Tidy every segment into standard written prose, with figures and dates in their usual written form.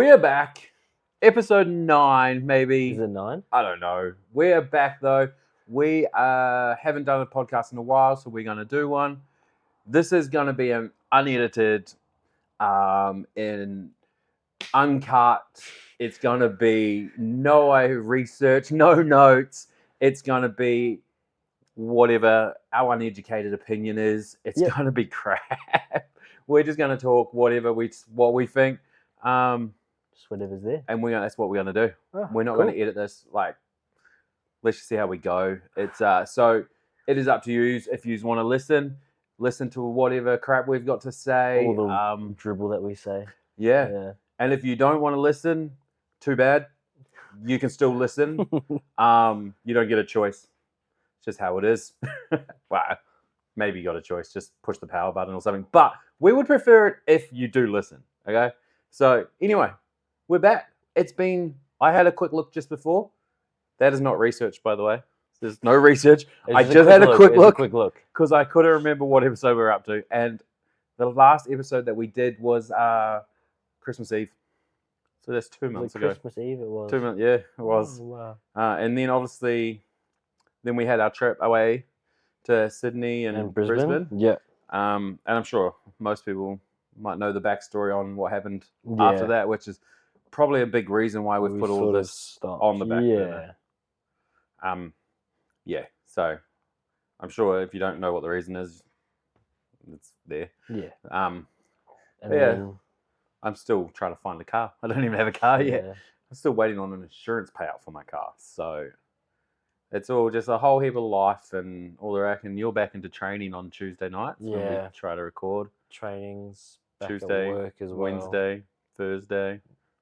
We're back. Episode 9, maybe. Is it 9? I don't know. We're back, though. We haven't done a podcast in a while, so we're going to do one. This is going to be an unedited, in uncut. It's going to be no research, no notes. It's going to be whatever our uneducated opinion is. It's going to be crap. We're just going to talk what we think. Just whatever's there. And that's what we're going to do. Oh, we're not cool. going to edit this. Let's just see how we go. It's so it is up to you if you want to listen to whatever crap we've got to say. All the dribble that we say. Yeah. And if you don't want to listen, too bad. You can still listen. You don't get a choice. It's just how it is. Wow. Maybe you got a choice. Just push the power button or something. But we would prefer it if you do listen. Okay? So anyway, we're back. I had a quick look just before. That is not research, by the way. There's no research. I just had a quick look because I couldn't remember what episode we were up to. And the last episode that we did was Christmas Eve. So that's 2 months ago. Christmas Eve it was. 2 months, yeah, it was. Oh, wow. And then obviously, we had our trip away to Sydney and Brisbane. Yeah. And I'm sure most people might know the backstory on what happened after that, which is probably a big reason why we've put all this on the back burner. So I'm sure if you don't know what the reason is, it's there. Yeah. I'm still trying to find a car. I don't even have a car yet. Yeah. I'm still waiting on an insurance payout for my car. So it's all just a whole heap of life and all the rack. And you're back into training on Tuesday nights when we try to record. Trainings back Tuesday, at work as well. Wednesday, Thursday.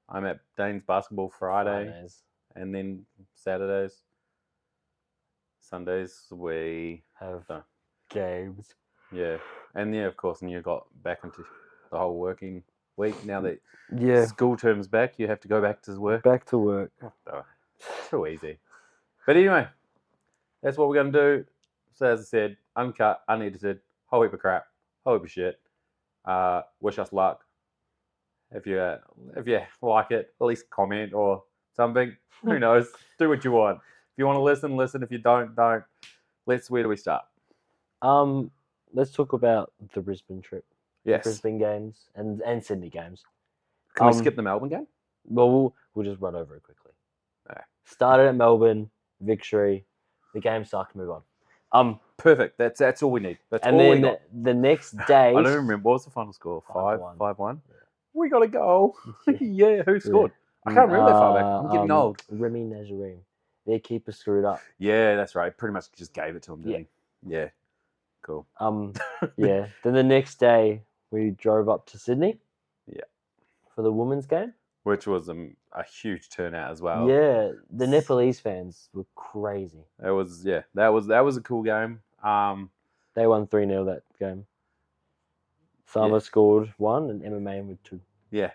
I'm at Dane's basketball Fridays. And then Saturdays. Sundays we have games. Yeah. And of course, and you got back into the whole working week. Now that school term's back, you have to go back to work. Back to work. Oh, too easy. But anyway, that's what we're going to do. So as I said, uncut, unedited, whole heap of crap, whole heap of shit. Wish us luck. If you like it, at least comment or something. Who knows? Do what you want. If you want to listen. If you don't. Where do we start? Let's talk about the Brisbane trip. Yes. The Brisbane games and Sydney games. Can we skip the Melbourne game? Well, we'll just run over it quickly. Okay. Started at Melbourne, victory. The game started to move on. Perfect. That's all we need. That's and all then we got. The next day, I don't remember. What was the final score? 5-1. Yeah. We got a goal. Yeah. Who scored? I can't remember that far back. I'm getting old. Remy Nazarim. Their keeper screwed up. Yeah, that's right. Pretty much just gave it to him, didn't he? Yeah. Cool. Yeah. Then the next day we drove up to Sydney. Yeah. For the women's game. Which was a huge turnout as well. Yeah. The Nepalese fans were crazy. That was a cool game. They won 3-0 that game. Sama scored 1 and Emma Main with 2. Yeah.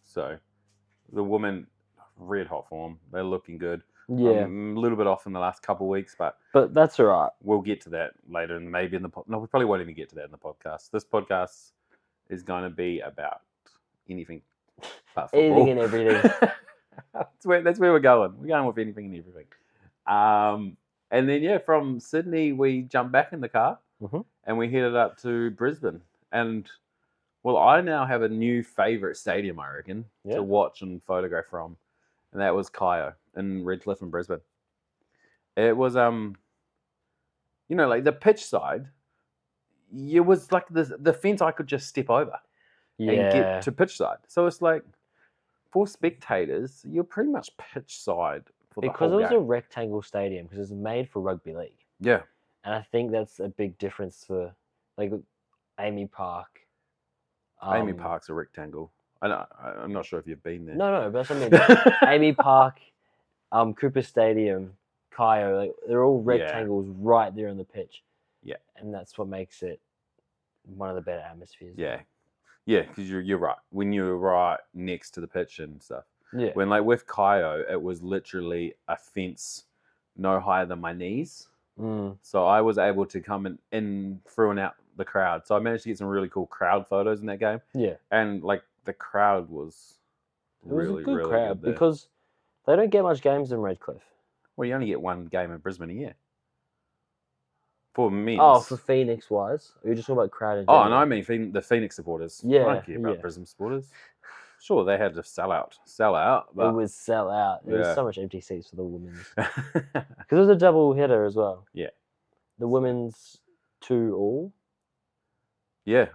So the women red hot form. They're looking good. Yeah. A little bit off in the last couple of weeks, but that's all right. We'll get to that later, and maybe in the no, we probably won't even get to that in the podcast. This podcast is going to be about anything but football. Anything and everything. that's where we're going. We're going with anything and everything. And then from Sydney we jumped back in the car and we headed up to Brisbane. And well, I now have a new favourite stadium, I reckon, to watch and photograph from, and that was Kayo in Redcliffe in Brisbane. It was like the pitch side, it was like the fence I could just step over and get to pitch side. So it's like for spectators, you're pretty much pitch side for the whole game. Because it was a rectangle stadium, because it's made for rugby league. Yeah. And I think that's a big difference for like Amy Park. Amy Park's a rectangle. I'm not sure if you've been there. No, but that's what I mean. Amy Park, Cooper Stadium, Kayo, like they're all rectangles right there on the pitch. Yeah. And that's what makes it one of the better atmospheres. Yeah. Yeah, because you're right. When you're right next to the pitch and stuff. Yeah. When like with Kayo, it was literally a fence no higher than my knees. So I was able to come in through and out the crowd. So I managed to get some really cool crowd photos in that game. Yeah. And like the crowd was It was a Really, good really crowd good there. because they don't get much games in Redcliffe. Well, you only get one game in Brisbane a year. For men's. Oh, for Phoenix wise, you're just talking about crowd in Oh, general. and I mean the Phoenix supporters. I Yeah, don't care about yeah. Brisbane supporters. Sure, they had to sell out, but It was sell out. There was Yeah. so much empty seats for the women's because it was a double header as well. Yeah. The women's 2-2. Yeah.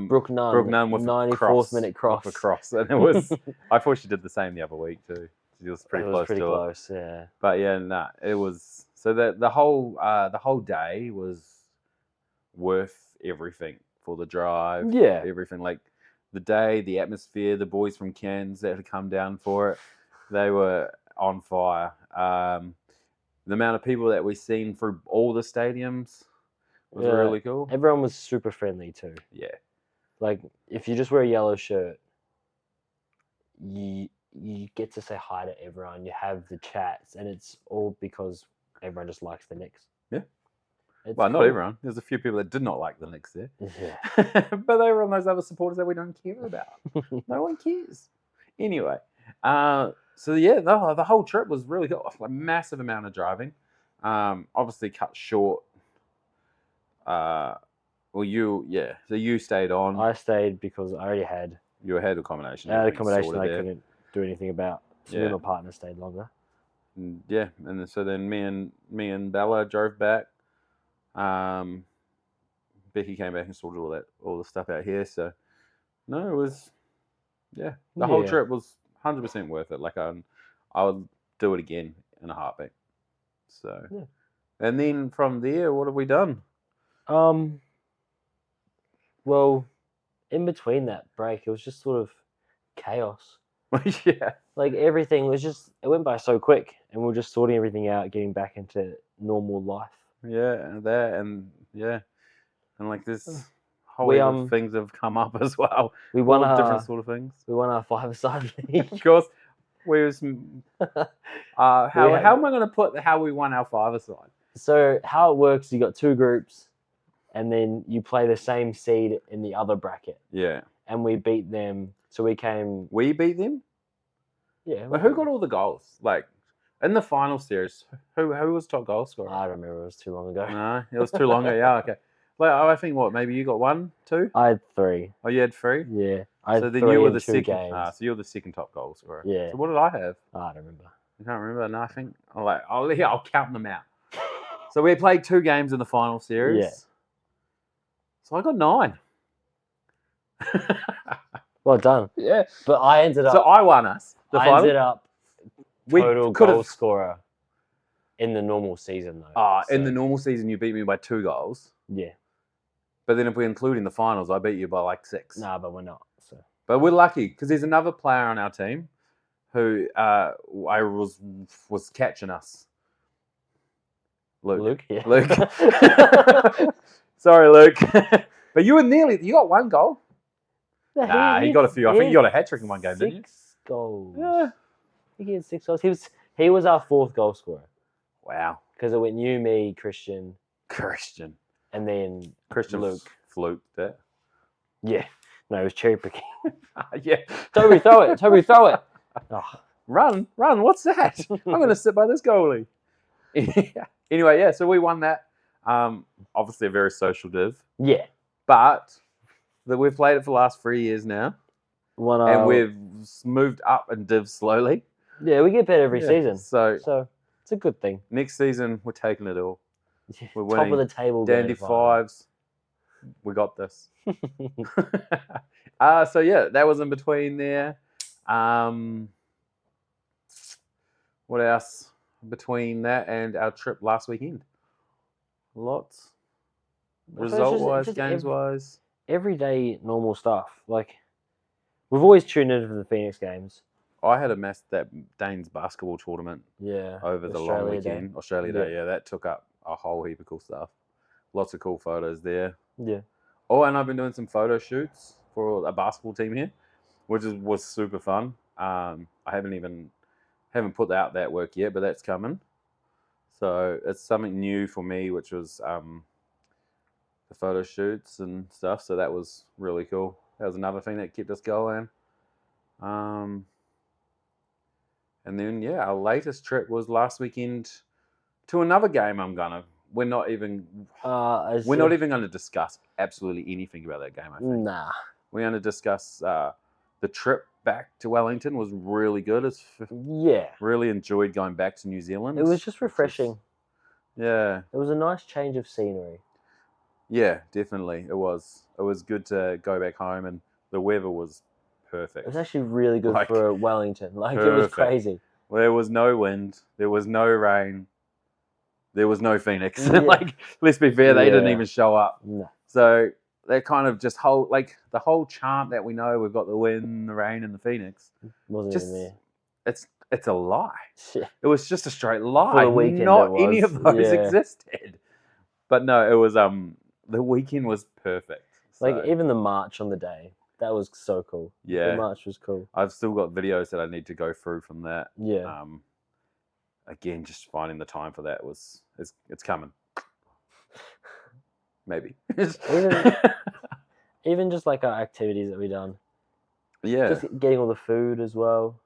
Brooke Nunn with 94th minute cross. With a cross, and it was. I thought she did the same the other week too. She was pretty It close was pretty to close, it. yeah. But yeah, nah, it was. So the whole day was worth everything for the drive. Yeah. Everything, like the day, the atmosphere, the boys from Cairns that had come down for it, they were on fire. The amount of people that we've seen through all the stadiums was really cool. Everyone was super friendly too. Yeah. Like if you just wear a yellow shirt, you get to say hi to everyone. You have the chats, and it's all because everyone just likes the Knicks. Yeah. It's Well, not cool. everyone. There's a few people that did not like the Knicks there. Yeah. But they were on those other supporters that we don't care about. No one cares. Anyway, so yeah, the whole trip was really cool. A massive amount of driving. Obviously cut short. So you stayed on. I stayed because I already had. You had accommodation. I had accommodation I there. couldn't do anything about. So me and my partner stayed longer. Yeah, and so then me and Bella drove back. Becky came back and sorted all the stuff out here. So no, it was the whole trip was 100% worth it. Like I would do it again in a heartbeat. So and then from there, what have we done? Well, in between that break, it was just sort of chaos. Yeah. Like everything was it went by so quick, and we were just sorting everything out, getting back into normal life. Yeah, and like this whole heap of things have come up as well. We won different sort of things. We won our 5-a-side league. Of course, we was. How am I going to put how we won our 5-a-side? So how it works? You got 2 groups, and then you play the same seed in the other bracket. Yeah. And we beat them. So we came. We beat them. Yeah. But who got all the goals? Like in the final series, who was top goal scorer? I don't remember. It was too long ago. No, it was too long ago. Yeah, okay. Like I think maybe you got 1, 2. I had 3. Oh, you had 3. Yeah. I had so then 3 you were in the 2 second. games. So you're the second top goal scorer. Yeah. So what did I have? I don't remember. I can't remember. No, I think I'll count them out. So we played 2 games in the final series. Yeah. So I got 9. Well done. Yeah. But I ended up. So I won us. I ended up total could goal have scorer in the normal season though. In the normal season, you beat me by 2 goals. Yeah. But then if we include in the finals, I beat you by like 6. Nah, but we're not. So. But we're lucky because there's another player on our team who was catching us. Luke. Yeah. Luke. Sorry, Luke. But you got 1 goal. Nah, he got a few. I think you got a hat trick in one game, didn't you? 6 goals. Yeah. I think he had 6 goals. He was our 4th goal scorer. Wow. Because it went you, me, Christian, and then Christian Luke. Fluked that. Yeah. No, it was cherry picking. Yeah. Toby, throw it. Toby, throw it. Oh. Run. What's that? I'm going to sit by this goalie. Anyway, yeah, so we won that. Obviously a very social div. Yeah. But we've played it for the last 3 years now. And we've moved up in div slowly. Yeah, we get better every season. So it's a good thing. Next season, we're taking it all. We're winning. Top of the table. Dandy 5s. We got this. So yeah, that was in between there. What else? Between that and our trip last weekend. Lots. Result-wise, games-wise. Everyday normal stuff. Like, we've always tuned into the Phoenix games. I had that Danes basketball tournament. Yeah. Over the long weekend. Australia Day, yeah. That took up a whole heap of cool stuff. Lots of cool photos there. Yeah. Oh, and I've been doing some photo shoots for a basketball team here, which was super fun. I haven't put out that work yet, but that's coming. So it's something new for me, which was the photo shoots and stuff. So that was really cool. That was another thing that kept us going. And then our latest trip was last weekend to another game. We're not even going to discuss absolutely anything about that game. I think. Nah. We're going to discuss the trip back to Wellington was really good. Really enjoyed going back to New Zealand. It was just refreshing. Yeah. It was a nice change of scenery. Yeah, definitely. It was. It was good to go back home, and the weather was perfect. It was actually really good for Wellington. Like, it was crazy. There was no wind. There was no rain. There was no Phoenix. Yeah. Like, let's be fair, they didn't even show up. No. So that kind of just the whole chant that we know, we've got the wind, the rain, and the Phoenix. Wasn't even there. It's a lie. Yeah. It was just a straight lie. For the weekend, Not any of those Yeah. existed. But no, it was the weekend was perfect. So, Like, even the march on the day, that was so cool. Yeah. The march was cool. I've still got videos that I need to go through from that. Yeah. Again, just finding the time for that it's coming. Maybe. Even just like our activities that we done. Yeah. Just getting all the food as well.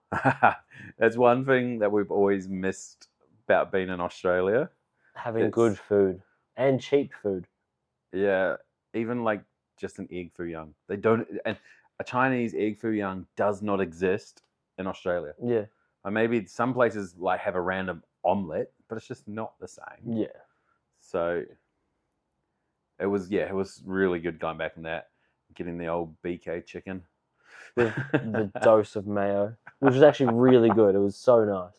That's one thing that we've always missed about being in Australia. Having good food and cheap food. Yeah. Even like just an egg foo young. They don't, and a Chinese egg foo young does not exist in Australia. Yeah. Or maybe some places like have a random omelette, but it's just not the same. Yeah. So it was really good going back in that, getting the old BK chicken. With the dose of mayo, which was actually really good. It was so nice.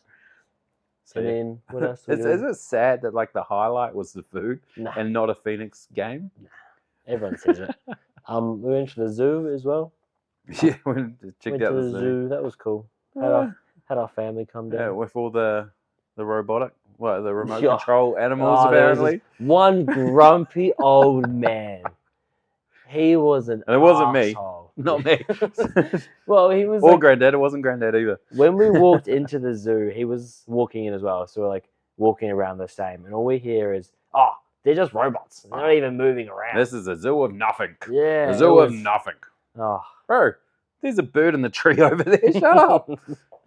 So, and then what else? Is it sad that like the highlight was the food and not a Phoenix game? Nah. Everyone says it. We went to the zoo as well. Yeah, we checked out the zoo. That was cool. Had our family come down. Yeah, with all the robotic, the remote control animals apparently. One grumpy old man. He was an and it wasn't asshole. me. Not me. Well, he was. Or Granddad. It wasn't Granddad either. When we walked into the zoo, he was walking in as well. So we're like walking around the same, and all we hear is, "Oh, they're just robots. They're not even moving around. This is a zoo of nothing. Yeah, a zoo of nothing." Oh, bro, there's a bird in the tree over there. Shut up.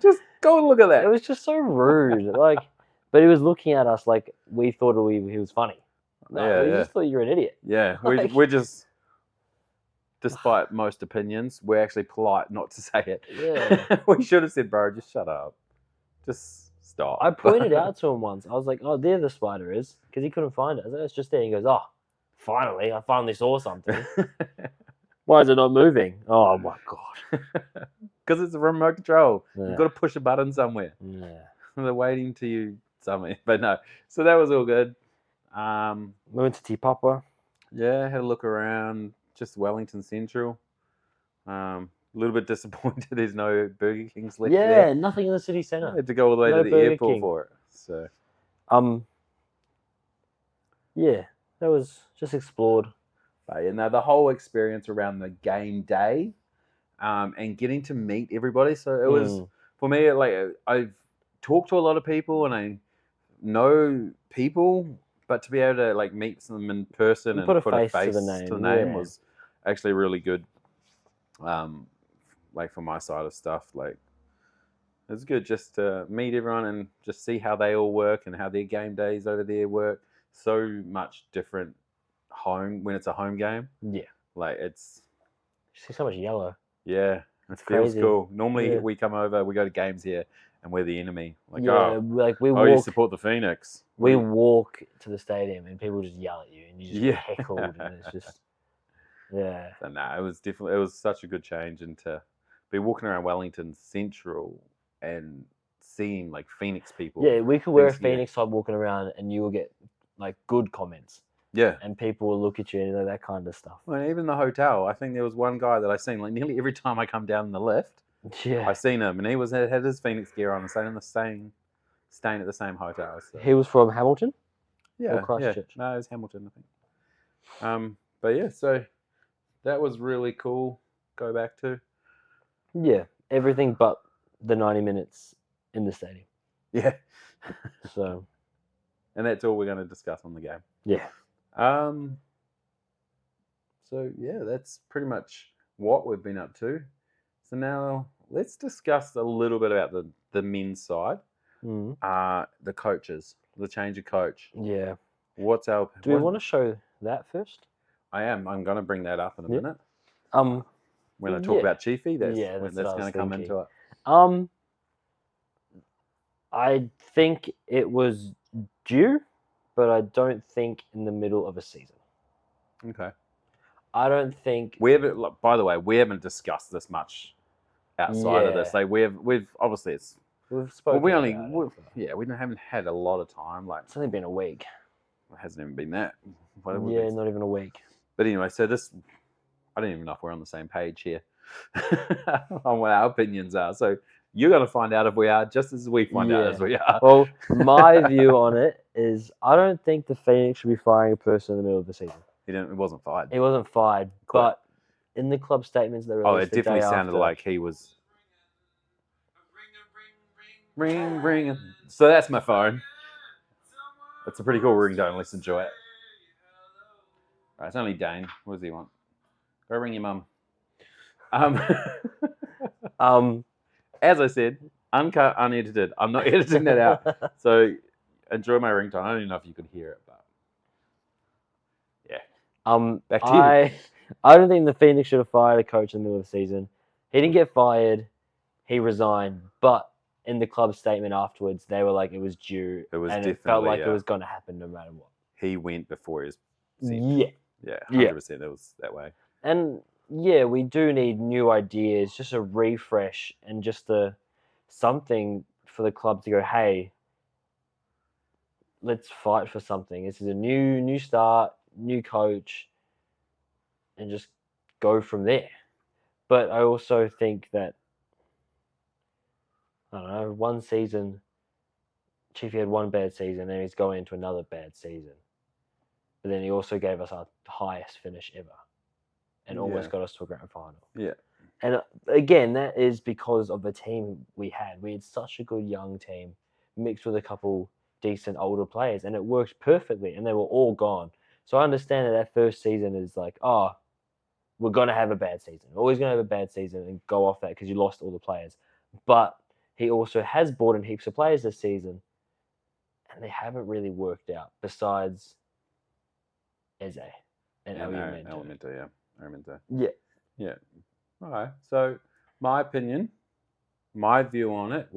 Just go and look at that. It was just so rude. But he was looking at us like we thought he was funny. No, we just thought you were an idiot. Yeah, we're just. Despite most opinions, we're actually polite not to say it. Yeah. We should have said, bro, just shut up. Just stop. I pointed out to him once. I was like, oh, there the spider is. Because he couldn't find it. I was like, it's just there. He goes, oh, finally, I finally saw something. Why is it not moving? Oh, my God. Because it's a remote control. Yeah. You've got to push a button somewhere. Yeah. They're waiting to you somewhere. But no. So that was all good. We went to Te Papa. Yeah, had a look around. Just Wellington Central. A little bit disappointed there's no Burger Kings left there. Yeah, nothing in the city centre. I had to go all the way to the Burger airport King. for it. So. Yeah, that was just explored. But yeah, the whole experience around the game day, and getting to meet everybody. So it was for me. Like I've talked to a lot of people and I know people, but to be able to like meet them in person and put a face to the name was actually really good. Like for my side of stuff, like it's good just to meet everyone and just see how they all work and how their game days over there work. So much different home when it's a home game. Yeah, like it's you see so much yellow. Yeah, it feels cool. Normally we come over, we go to games here, and we're the enemy. Like you support the Phoenix. We walk to the stadium and people just yell at you and you just get heckled and it's just So it was such a good change, and to be walking around Wellington Central and seeing like Phoenix people. Yeah, we could wear a Phoenix top walking around and you will get like good comments. Yeah. And people will look at you and that kind of stuff. Well, even the hotel, I think there was one guy that I seen like nearly every time I come down the lift. Yeah. I seen him and he had his Phoenix gear on and staying at the same hotel. So. He was from Hamilton? Yeah. Or Christchurch? Yeah. No, it was Hamilton, I think. But yeah, so that was really cool. Go back to. Yeah. Everything but the 90 minutes in the stadium. Yeah. So. And that's all we're going to discuss on the game. Yeah. So yeah, that's pretty much what we've been up to So now let's discuss a little bit about the men's side. The coaches, the change of coach. Yeah. What's our? Do we want to show that first? I'm going to bring that up in a minute. When I talk about Chiefy, that's going to come into it. I think it was due, but I don't think in the middle of a season. Okay. I don't think we haven't. By the way, we haven't discussed this much outside of this. Like we've obviously we've spoken. We haven't had a lot of time. Like it's only been a week. It hasn't even been that. Not even a week. But anyway, so I don't even know if we're on the same page here on what our opinions are. So you're going to find out if we are, just as we find out as we are. Well, my view on it is I don't think the Phoenix should be firing a person in the middle of the season. It wasn't fired. He wasn't fired, but in the club statements that released it definitely sounded like he was. Ring. So that's my phone. It's a pretty cool ringtone. Let's enjoy it. Right, it's only Dane. What does he want? Go ring your mum. As I said, uncut, unedited. I'm not editing that out. So enjoy my ringtone. I don't even know if you could hear it, but yeah. Back to you. I don't think the Phoenix should have fired a coach in the middle of the season. He didn't get fired. He resigned, but in the club statement afterwards, they were like it was due. It felt like it was going to happen no matter what. He went before his season. Yeah, 100%. It was that way. And yeah, we do need new ideas, just a refresh and just something for the club to go, hey, let's fight for something. This is a new start, new coach, and just go from there. But I also think that, I don't know, one season, Chiefy had one bad season, and he's going into another bad season. But then he also gave us our highest finish ever and almost got us to a grand final. Yeah. And again, that is because of the team we had. We had such a good young team mixed with a couple decent older players, and it worked perfectly, and they were all gone. So I understand that first season is like, we're going to have a bad season. We're always going to have a bad season and go off that because you lost all the players. But he also has brought in heaps of players this season, and they haven't really worked out besides Eze and Elemento. Yeah. All right. So my opinion, my view on it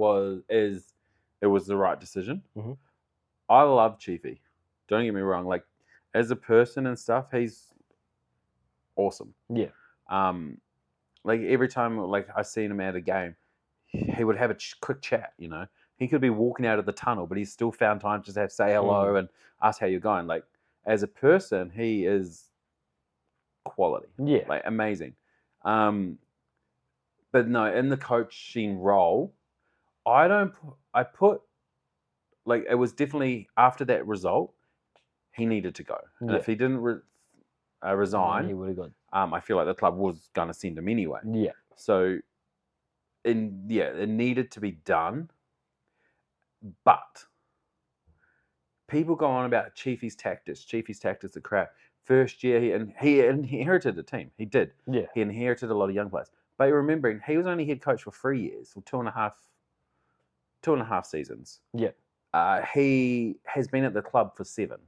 is it was the right decision. Mm-hmm. I love Chiefy. Don't get me wrong. Like as a person and stuff, he's awesome. Yeah. Like every time like I seen him at a game, he would have a quick chat. You know, he could be walking out of the tunnel, but he still found time to just say hello and ask how you're going. Like as a person, he is quality. Yeah. Like amazing. But no, in the coaching role, I put like it was definitely after that result, he needed to go. And if he didn't resign, he would have gone. I feel like the club was going to send him anyway. Yeah. So, it needed to be done. But people go on about Chiefy's tactics are crap. First year, he inherited a team. He did. Yeah. He inherited a lot of young players. But remembering, he was only head coach for 3 years, or two and a half seasons. Yeah. He has been at the club for 7.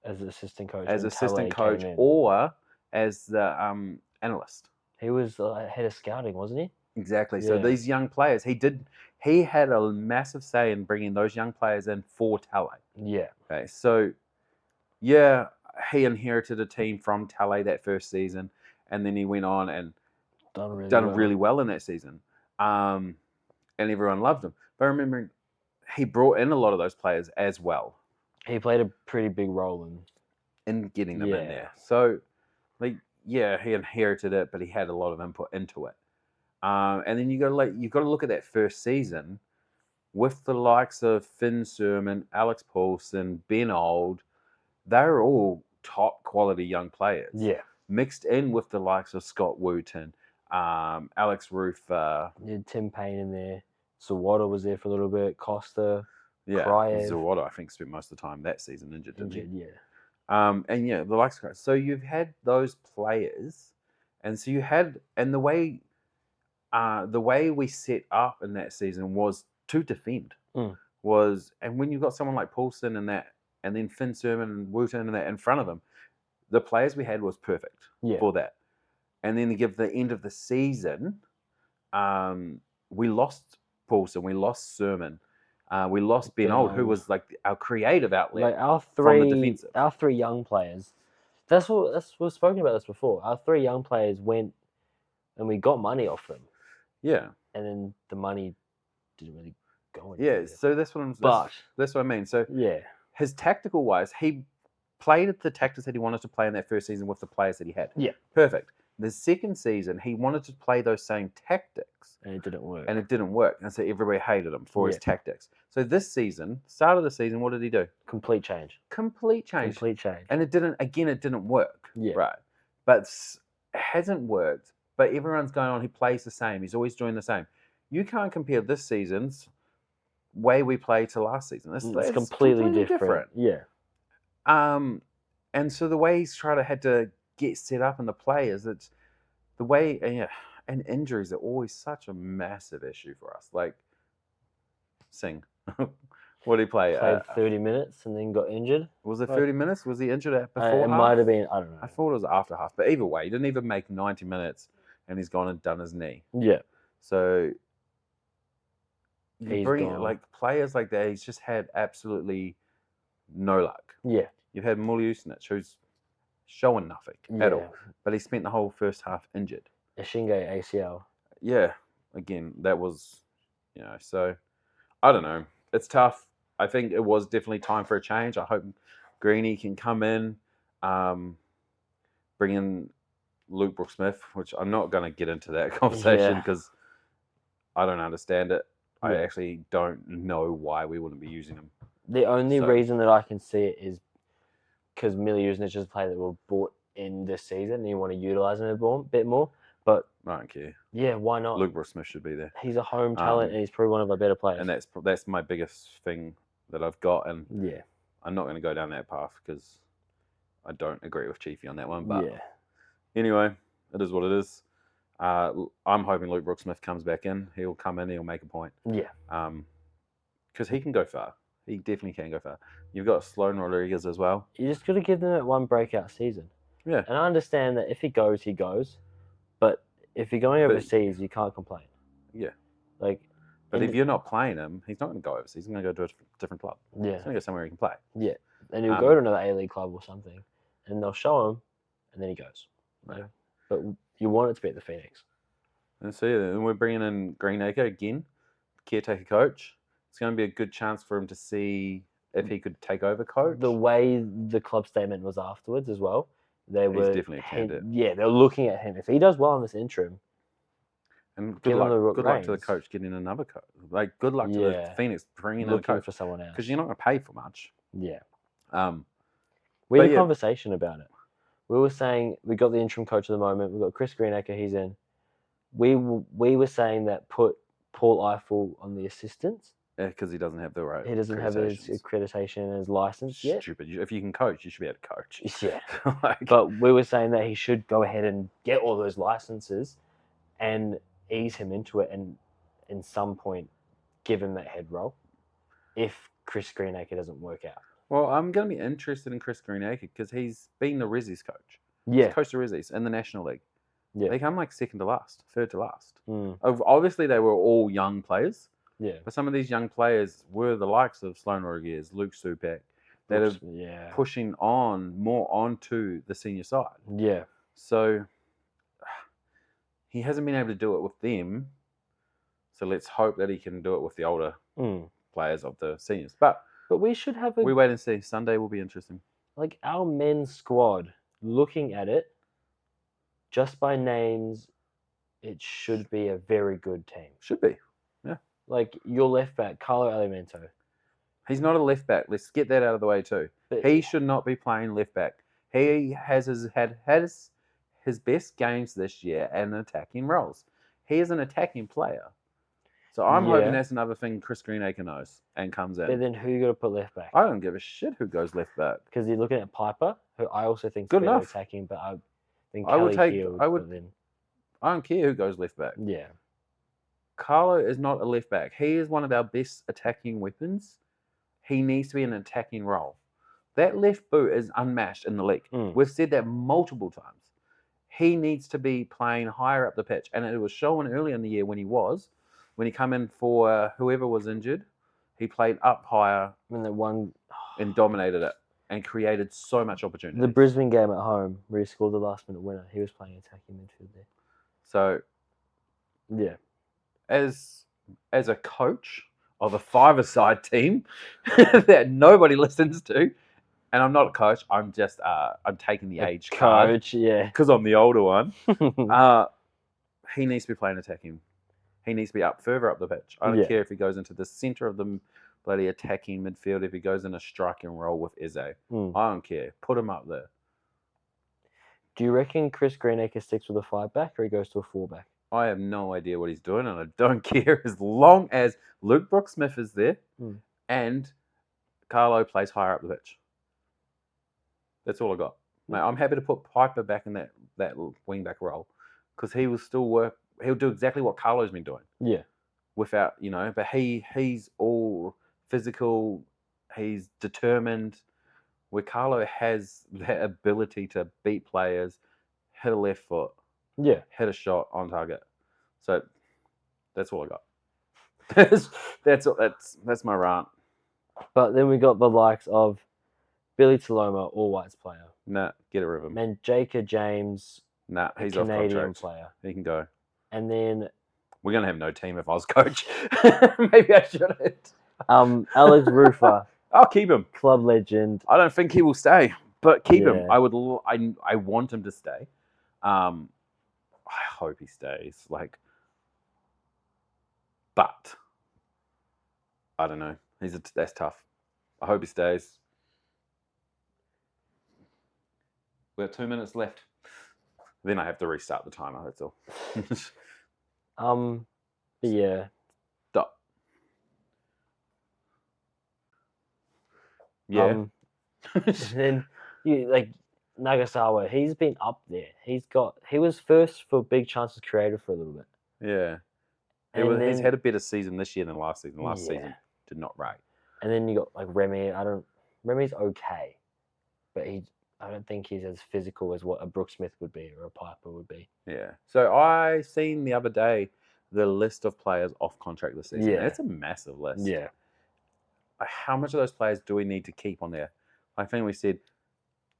As assistant coach. As assistant coach or as the analyst. He was head of scouting, wasn't he? Exactly. So these young players, he had a massive say in bringing those young players in for Tale. Yeah. Okay. So, yeah, he inherited a team from Tale that first season, and then he went on and done really well in that season. And everyone loved him. But remembering, he brought in a lot of those players as well. He played a pretty big role in getting them in there. So, he inherited it, but he had a lot of input into it. And then you've got to look at that first season with the likes of Finn Sermon, Alex Paulson, Ben Old. They're all top quality young players. Yeah. Mixed in with the likes of Scott Wooten, Alex Roof. You had Tim Payne in there. Zawada was there for a little bit. Costa. Yeah. Kriev. Zawada, I think, spent most of the time that season injured, didn't he? Yeah. The likes of. So you've had those players, and so you had, and the way the way we set up in that season was to defend. Mm. And when you've got someone like Paulson and that, and then Finn Sermon and Wooten and that in front of him, the players we had was perfect for that. And then to give the end of the season, we lost Paulson, we lost Sermon, we lost Ben Old, who was like our creative outlet, like our from the defensive. Our 3 young players. We've spoken about this before. Our 3 young players went, and we got money off them. Yeah, and then the money didn't really go anywhere. Yeah, so that's what I mean. So yeah, his tactical wise, he played the tactics that he wanted to play in that first season with the players that he had. Yeah, perfect. The second season, he wanted to play those same tactics, and it didn't work. And so everybody hated him for his tactics. So this season, start of the season, what did he do? Complete change. And it didn't work. Yeah, right. But it hasn't worked. But everyone's going on. He plays the same. He's always doing the same. You can't compare this season's way we play to last season. It's completely different. Yeah. And so the way he's had to get set up in the players, it's the way, and injuries are always such a massive issue for us. Like, Singh, what did he play? Played 30 minutes and then got injured. Was it 30 minutes? Was he injured before It half? might have been, I don't know. I thought it was after half. But either way, he didn't even make 90 minutes and he's gone and done his knee. Yeah. So you bring like players like that, he's just had absolutely no luck. Yeah. You've had Muliusnich, who's showing nothing at all, but he spent the whole first half injured. Shinge ACL. Yeah, again, that was, so I don't know. It's tough. I think it was definitely time for a change. I hope Greeny can come in, bring in Luke Brooks-Smith, which I'm not going to get into that conversation because I don't understand it. I actually don't know why we wouldn't be using him. The only reason that I can see it is because Miljusnic is a player that we bought in this season and you want to utilise him a bit more. But I don't care. Yeah, why not? Luke Brooks-Smith should be there. He's a home talent and he's probably one of our better players. And that's my biggest thing that I've got. And yeah, I'm not going to go down that path because I don't agree with Chiefy on that one. But anyway, it is what it is. I'm hoping Luke Brooks-Smith comes back in. He'll come in. He'll make a point. Yeah. Because he can go far. He definitely can go far. You've got Sloan Rodriguez as well. You just got to give them that one breakout season. Yeah. And I understand that if he goes, he goes. But if you're going overseas, you can't complain. Yeah. Like. But if you're not playing him, he's not going to go overseas. He's going to go to a different club. Yeah. He's going to go somewhere he can play. Yeah. And he'll go to another A-League club or something. And they'll show him. And then he goes. Right. But you want it to be at the Phoenix. And so, and we're bringing in Greenacre again, caretaker coach. It's going to be a good chance for him to see if he could take over coach. The way the club statement was afterwards as well, he's definitely a candidate. Yeah, they're looking at him. If he does well in this interim, and good luck to the coach getting another coach. Like, good luck to the Phoenix bringing in a coach for someone else because you're not going to pay for much. Yeah. We had a conversation about it. We were saying we got the interim coach at the moment. We've got Chris Greenacre. He's in. We were saying that put Paul Eiffel on the assistants. Yeah, because he doesn't have the right. He doesn't have his accreditation and his license yet. Stupid. If you can coach, you should be able to coach. Yeah. But we were saying that he should go ahead and get all those licenses and ease him into it and in some point give him that head role if Chris Greenacre doesn't work out. Well, I'm going to be interested in Chris Greenacre because he's been the Rezzies coach. Yeah. He's coached the Rezzies in the National League. Yeah. They come like second to last, third to last. Obviously, they were all young players. Yeah. But some of these young players were the likes of Sloan Rodriguez, Luke Supak, that are pushing more onto the senior side. Yeah. So he hasn't been able to do it with them. So let's hope that he can do it with the older players of the seniors. But we should have we wait and see. Sunday will be interesting. Like our men's squad, looking at it, just by names, it should be a very good team. Should be. Yeah. Like your left back, Carlo Alimento. He's not a left back. Let's get that out of the way too. But he should not be playing left back. He has had his best games this year in attacking roles. He is an attacking player. So I'm hoping that's another thing Chris Greenacre knows and comes in. But then who you got to put left back? I don't give a shit who goes left back. Because you're looking at Piper, who I also think is better attacking, but I think I don't care who goes left back. Yeah. Carlo is not a left back. He is one of our best attacking weapons. He needs to be in an attacking role. That left boot is unmatched in the league. We've said that multiple times. He needs to be playing higher up the pitch. And it was shown early in the year when he came in for whoever was injured, he played up higher and dominated it and created so much opportunity. The Brisbane game at home where he scored the last minute winner, he was playing attacking midfield there. So, yeah. As a coach of a five-a-side team that nobody listens to, and I'm not a coach, I'm just I'm taking the age card. Coach, yeah. Because I'm the older one. He needs to be playing attacking. He needs to be further up the pitch. I don't care if he goes into the centre of the bloody attacking midfield, if he goes in a striking role with Eze. I don't care. Put him up there. Do you reckon Chris Greenacre sticks with a 5-back or he goes to a 4-back? I have no idea what he's doing, and I don't care as long as Luke Brooksmith is there and Carlo plays higher up the pitch. That's all I got. Mate, I'm happy to put Piper back in that wing-back role because he will still work. He'll do exactly what Carlo's been doing. Yeah. Without, but he's all physical. He's determined. Where Carlo has that ability to beat players, hit a left foot, hit a shot on target. So that's all I got. that's my rant. But then we got the likes of Billy Taloma, All Whites player. Nah, get rid of him. And Jacob James, nah, he's Canadian off contract. Player. He can go. And then we're gonna have no team if I was coach. Maybe I shouldn't. Alex Rufer. I'll keep him. Club legend. I don't think he will stay, but keep him. I want him to stay. I hope he stays. But I don't know. That's tough. I hope he stays. We have 2 minutes left. Then I have to restart the timer. That's all. But yeah. Stop. Yeah. Then Nagasawa, he's been up there. He was first for big chances created for a little bit. Yeah. He's had a better season this year than last season. Last season did not rate. And then you got Remy. Remy's okay, but I don't think he's as physical as what a Brooksmith would be or a Piper would be. Yeah. So I seen the other day the list of players off contract this season. Yeah. It's a massive list. Yeah. How much of those players do we need to keep on there? I think we said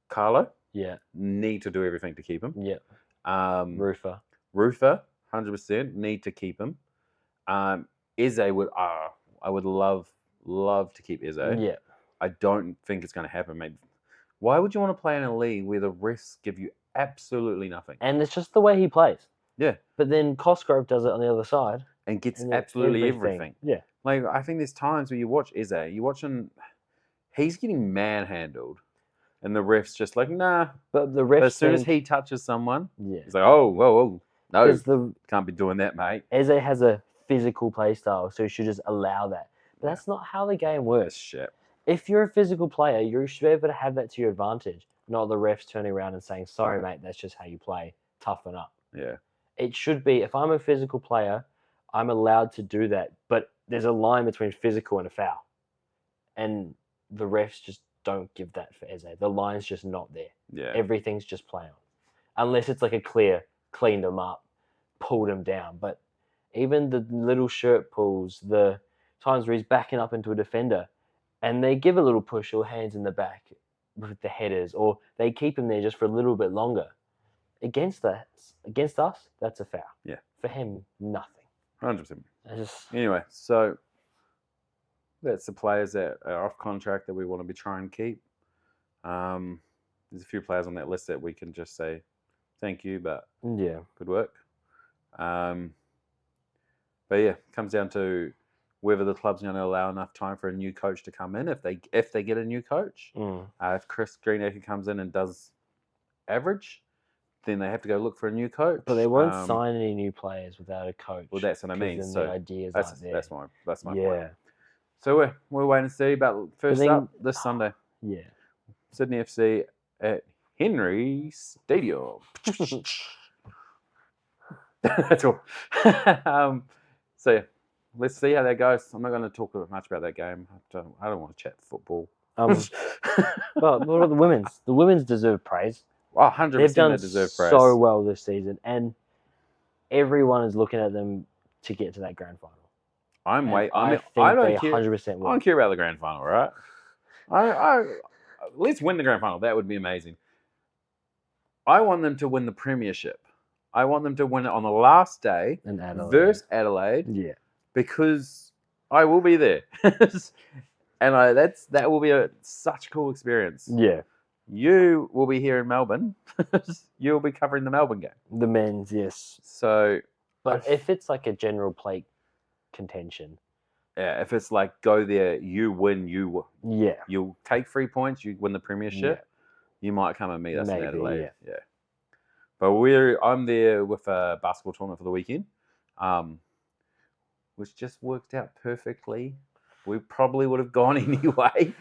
Carlo. Yeah. Need to do everything to keep him. Yeah. Rufer, 100% need to keep him. Eze would. I would love to keep Eze. Yeah. I don't think it's going to happen, mate. Why would you want to play in a league where the refs give you absolutely nothing? And it's just the way he plays. Yeah. But then Cosgrove does it on the other side. And gets absolutely everything. Yeah. I think there's times where you watch Eze, you're watching, he's getting manhandled. And the ref's just nah. But the refs as soon as he touches someone, he's like, whoa. No, can't be doing that, mate. Eze has a physical play style, so you should just allow that. But that's not how the game works. That's shit. If you're a physical player, you should be able to have that to your advantage, not the refs turning around and saying, sorry, mate, that's just how you play. Toughen up. Yeah. It should be, if I'm a physical player, I'm allowed to do that. But there's a line between physical and a foul. And the refs just don't give that for Eze. The line's just not there. Yeah. Everything's just play on. Unless it's like a clear, cleaned him up, pulled him down. But even the little shirt pulls, the times where he's backing up into a defender, and they give a little push or hands in the back with the headers, or they keep him there just for a little bit longer. Against us, that's a foul. Yeah. For him, nothing. 100%. Anyway, so that's the players that are off contract that we want to be trying to keep. There's a few players on that list that we can just say thank you, but yeah, good work. But yeah, it comes down to whether the club's going to allow enough time for a new coach to come in. If they get a new coach, if Chris Greenacre comes in and does average, then they have to go look for a new coach. But they won't sign any new players without a coach. Well, that's what I mean. So the ideas that's my yeah. point. So we're waiting to see about first up this Sunday. Yeah. Sydney FC at Henry Stadium. That's all. So yeah, let's see how that goes. I'm not going to talk much about that game. I don't want to chat football. But what about the women's? The women's deserve praise. Oh, 100% They've done they deserve praise. so well this season, and everyone is looking at them to get to that grand final. I don't care. 100% will. I don't care about the grand final, right? Let's win the grand final. That would be amazing. I want them to win the premiership. I want them to win it on the last day versus Adelaide. Yeah, because I will be there, and that will be such a cool experience. Yeah, you will be here in Melbourne. You'll be covering the Melbourne game, the men's, yes. So, but if it's like a general plate contention, yeah, if it's like go there, you win, yeah, you'll take 3 points, you win the premiership. You might come and meet us in Adelaide. Yeah. But I'm there with a basketball tournament for the weekend, which just worked out perfectly. We probably would have gone anyway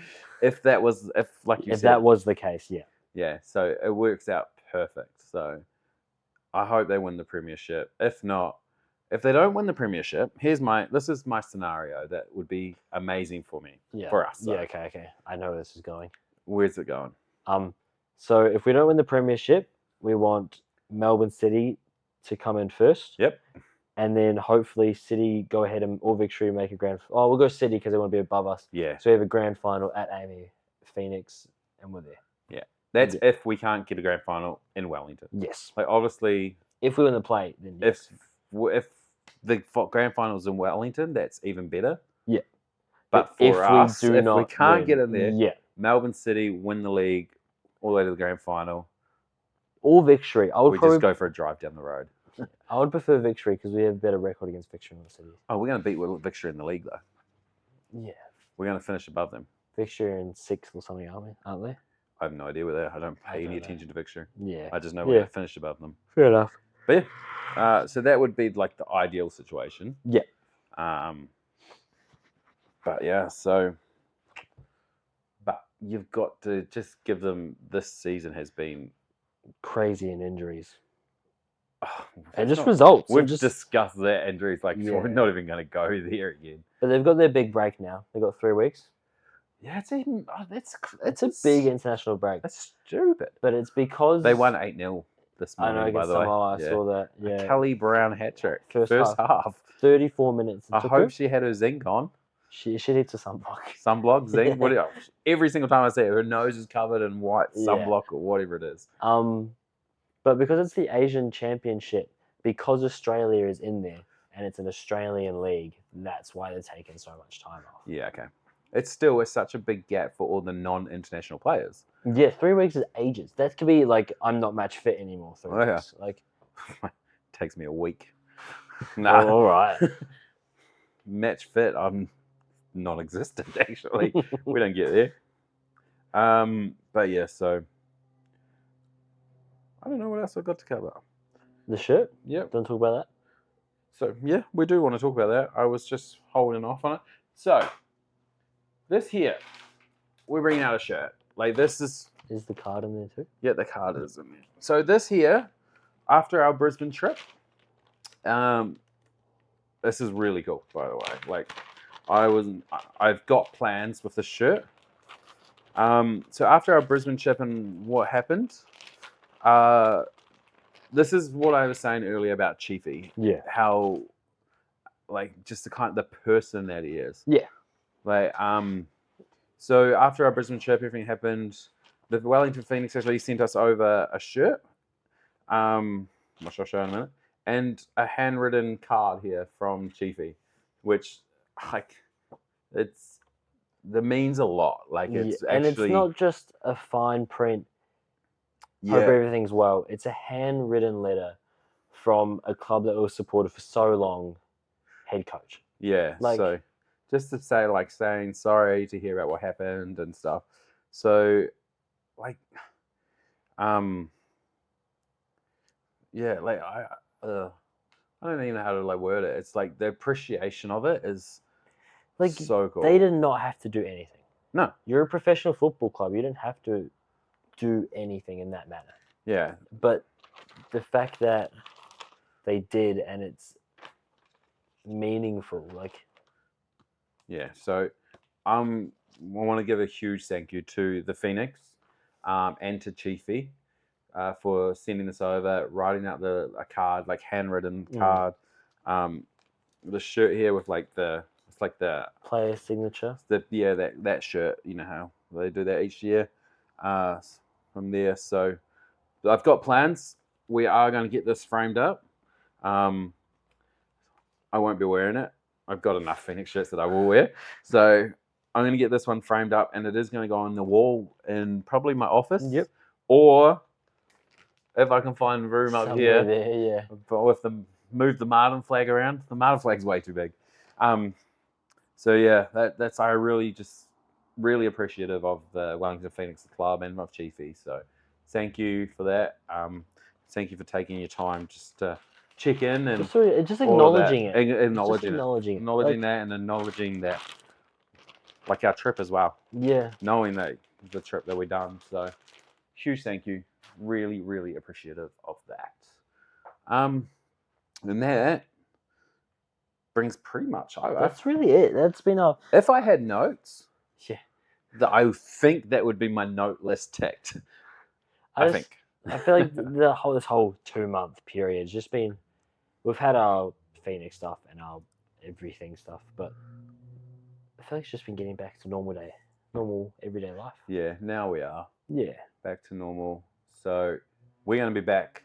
if that was that was the case. Yeah. Yeah. So it works out perfect. So I hope they win the premiership. If not, if they don't win the premiership, this is my scenario that would be amazing for me. Yeah. For us. So. Yeah. Okay. I know where this is going. Where's it going? So if we don't win the premiership, we want Melbourne City to come in first. Yep. And then hopefully City go ahead and all victory make a grand. Oh, we'll go City because they want to be above us. Yeah. So we have a grand final at Amy, Phoenix, and we're there. Yeah. That's if we can't get a grand final in Wellington. Yes. Like obviously, if we win the plate, then yes. If the grand final's in Wellington, that's even better. Yeah. But for us, if we can't get in there, yeah. Melbourne City win the league all the way to the grand final. All victory. We just go for a drive down the road. I would prefer victory because we have a better record against victory in the city. Oh, we're going to beat victory in the league, though. Yeah. We're going to finish above them. Victory in 6th or something, aren't they? I have no idea where they're. I don't pay any attention to victory. Yeah. I just know we're going to finish above them. Fair enough. But yeah, so that would be like the ideal situation. Yeah. But yeah, so... But you've got to just give them... This season has been... crazy in injuries. And just results. We've discussed that injuries. We're not even going to go there again. But they've got their big break now. They've got 3 weeks. Yeah, it's even... it's a big international break. That's stupid. But it's because... They won 8-0 this morning, I know, by the way. I saw that. Yeah. A Kelly Brown hat-trick. First half. 34 minutes. I hope she had her zinc on. She needs a sunblock. Sunblock, zinc. Every single time I see it, her nose is covered in white sunblock or whatever it is. But because it's the Asian Championship, because Australia is in there and it's an Australian league, that's why they're taking so much time off. Yeah, okay. It's still such a big gap for all the non-international players. Yeah, 3 weeks is ages. That could be like, I'm not match fit anymore. 3 weeks. Like, takes me a week. Nah. All right. Match fit, I'm non-existent actually. We don't get there. But yeah, so I don't know what else I've got to cover. The shirt? Yeah. Don't talk about that. So yeah, we do want to talk about that. I was just holding off on it. So this here, we're bringing out a shirt. Like this is the card in there too? Yeah, the card is in there. So this here, after our Brisbane trip, this is really cool, by the way. Like I've got plans with the shirt. So after our Brisbane trip and what happened, this is what I was saying earlier about Chiefy. Yeah. How, like, just the person that he is. Yeah. Like, so after our Brisbane trip, everything happened. The Wellington Phoenix actually sent us over a shirt, which I'll show in a minute, and a handwritten card here from Chiefy, which, like, that means a lot. Like, it's and actually... it's not just a fine print. Hope everything's well. It's a handwritten letter from a club that was supported for so long. Head coach. Yeah. Like, so just to say, like, saying sorry to hear about what happened and stuff. So, like, yeah, like I don't even know how to like word it. It's like the appreciation of it is like so cool. They did not have to do anything. No, you're a professional football club. You didn't have to do anything in that manner. Yeah, but the fact that they did, and it's meaningful. Like, yeah. So, I want to give a huge thank you to the Phoenix, and to Chiefy, for sending this over, writing out a card, like handwritten card. The shirt here with like it's like the player signature. That shirt. You know how they do that each year. From there, so I've got plans. We are going to get this framed up. I won't be wearing it. I've got enough Phoenix shirts that I will wear. So I'm going to get this one framed up, and it is going to go on the wall in probably my office. Yep. Or if I can find room up Somewhere here, there, yeah. but with move the Martin flag around. The Martin flag's way too big. So yeah, that's I really appreciative of the Wellington Phoenix Club and of Chiefy. So thank you for that. Thank you for taking your time just to check in and just acknowledging it. Acknowledging that and acknowledging that, like our trip as well. Yeah. Knowing that the trip that we done. So huge thank you. Really, really appreciative of that. And that brings pretty much. That's really it. That's been a. If I had notes, yeah, I think that would be my note list ticked. I think. I feel like this whole 2-month period has just been. We've had our Phoenix stuff and our everything stuff, but I feel like it's just been getting back to normal everyday life. Yeah, now we are. Yeah, back to normal. So we're going to be back.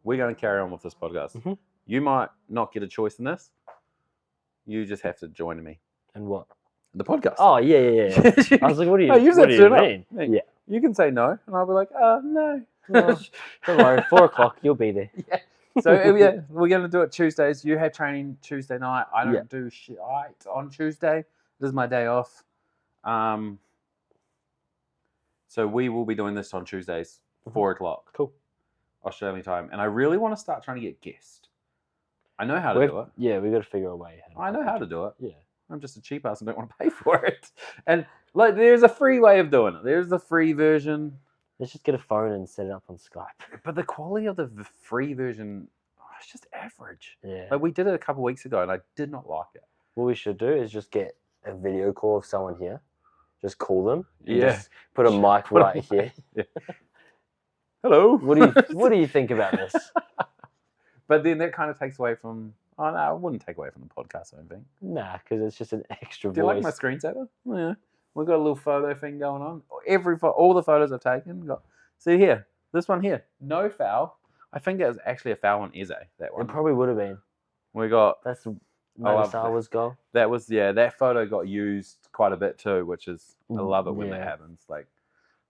We're going to carry on with this podcast. Mm-hmm. You might not get a choice in this. You just have to join me. And what? The podcast. Oh, yeah. I was like, what do you mean? Yeah. You can say no, and I'll be like, no. Well, don't worry, 4:00, you'll be there. Yeah. So yeah, we're going to do it Tuesdays. You have training Tuesday night. I don't do shit on Tuesday. This is my day off. So we will be doing this on Tuesdays, 4:00. Cool. Australian time. And I really want to start trying to get guests. I know how to do it. Yeah, we've got to figure a way. I know how to do it. Yeah. I'm just a cheap ass and don't want to pay for it. And like, there's a free way of doing it. There's the free version. Let's just get a phone and set it up on Skype. But the quality of the free version, it's just average. Yeah. Like, we did it a couple of weeks ago and I did not like it. What we should do is just get a video call of someone here. Just call them. Yeah. Just put a mic right here. Yeah. Hello. What do you think about this? But then that kind of takes away from. Oh no, it wouldn't take away from the podcast, I don't think. Nah, because it's just an extra voice. Do you like my screensaver? Yeah. We've got a little photo thing going on. All the photos I've taken see here. This one here. No foul. I think that was actually a foul on Eze, that one. It probably would have been. We got that's Nagasawa's goal. That was that photo got used quite a bit too, which is I love it when that happens. Like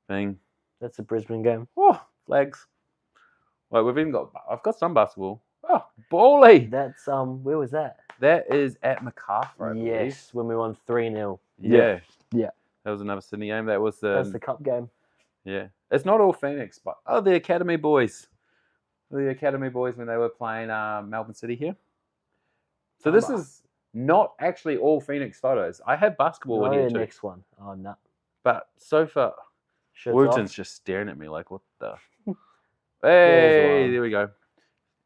thing. That's a Brisbane game. Oh, flags. Well, I've got some basketball. Oh, bally. That's where was that? That is at Macarthur. Yes, when we won 3-0. Yeah. Yeah. That was another Sydney game. That's the cup game. Yeah. It's not all Phoenix, but the Academy boys. The Academy boys when they were playing Melbourne City here. So this is not actually all Phoenix photos. I have basketball in here too. Next one. Oh no. But so far Wooten's just staring at me like, what the Hey, there we go.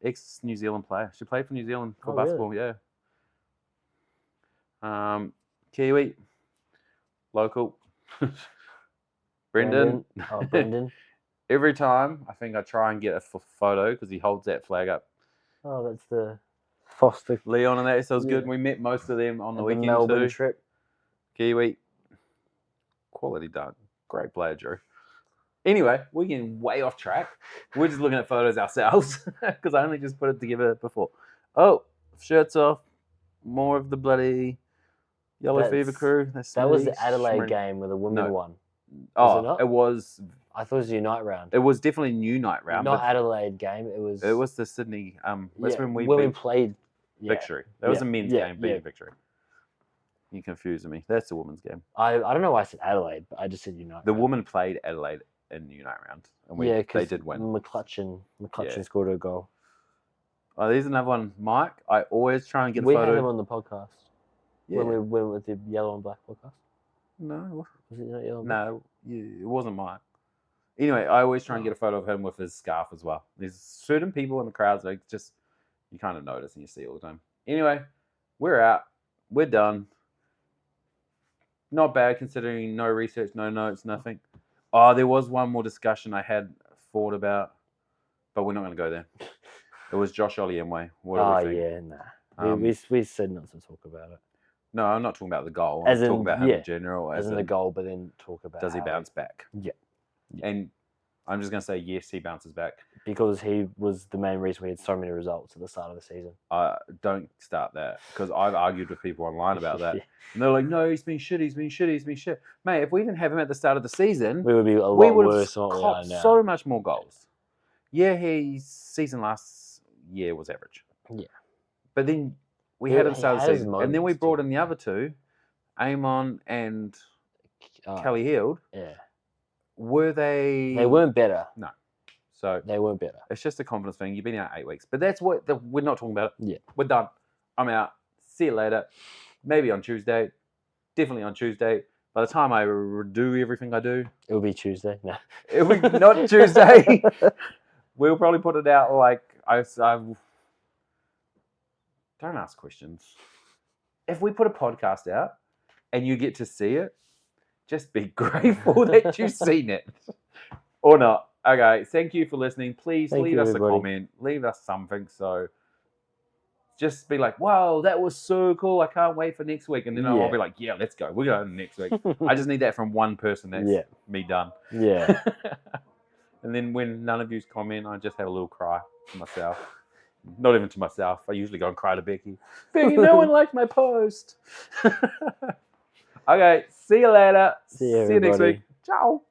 Ex-New Zealand player. She played for New Zealand for basketball, really? Yeah. Kiwi. Local. Brendan. Oh, Brendan. Every time, I think I try and get a photo because he holds that flag up. Oh, that's the Foster. Leon and that, so it was good. We met most of them on the weekend Melbourne too. Trip. Kiwi. Quality done. Great player, Drew. Anyway, we're getting way off track. We're just looking at photos ourselves because I only just put it together before. Oh, shirts off. More of the bloody Yellow Fever crew. That was the Adelaide game with the women won. It was. I thought it was the Unite round. It was definitely New Night round. Not Adelaide game. It was the Sydney. That's when we played Victory. That was a men's game beating Victory. You're confusing me. That's the women's game. I don't know why I said Adelaide, but I just said Unite. The women played Adelaide in the Unite round, and they did win. McClutchin scored a goal. Oh, there's another one, Mike. I always try and get a photo. We had him on the podcast when we went with the Yellow and Black podcast. No, was it not Yellow? No, it wasn't Mike. Anyway, I always try and get a photo of him with his scarf as well. There's certain people in the crowds that just you kind of notice and you see all the time. Anyway, we're out. We're done. Not bad considering no research, no notes, nothing. Oh, there was one more discussion I had thought about, but we're not going to go there. It was Josh Oliemwe. What do we think? Yeah, nah. We said not to talk about it. No, I'm not talking about the goal. I'm talking about him in general. As in the goal, but then talk about does he bounce back? Yeah. And I'm just going to say, yes, he bounces back. Because he was the main reason we had so many results at the start of the season. Don't start that, because I've argued with people online about that. And they're like, no, he's been shit. Mate, if we didn't have him at the start of the season, we would be a lot worse than what we are now. So much more goals. Yeah, his season last year was average. Yeah. But then we had him at the start of the season. And then we brought in the other two, Amon and Kelly Heald. Yeah. Were they... They weren't better. No. So they weren't better. It's just a confidence thing. You've been out 8 weeks. But that's what... we're not talking about it. Yeah. We're done. I'm out. See you later. Maybe on Tuesday. Definitely on Tuesday. By the time I do everything I do... It'll be Tuesday. No. It'll be not Tuesday. We'll probably put it out like... Don't ask questions. If we put a podcast out and you get to see it, just be grateful that you've seen it. Or not. Okay, thank you for listening. Please leave us a comment. Leave us something. So just be like, wow, that was so cool. I can't wait for next week. And then I'll be like, yeah, let's go. We're going next week. I just need that from one person. That's me done. Yeah. And then when none of you comment, I just have a little cry to myself. Not even to myself. I usually go and cry to Becky. Becky, no one liked my post. Okay, see you later. See you next week. Ciao.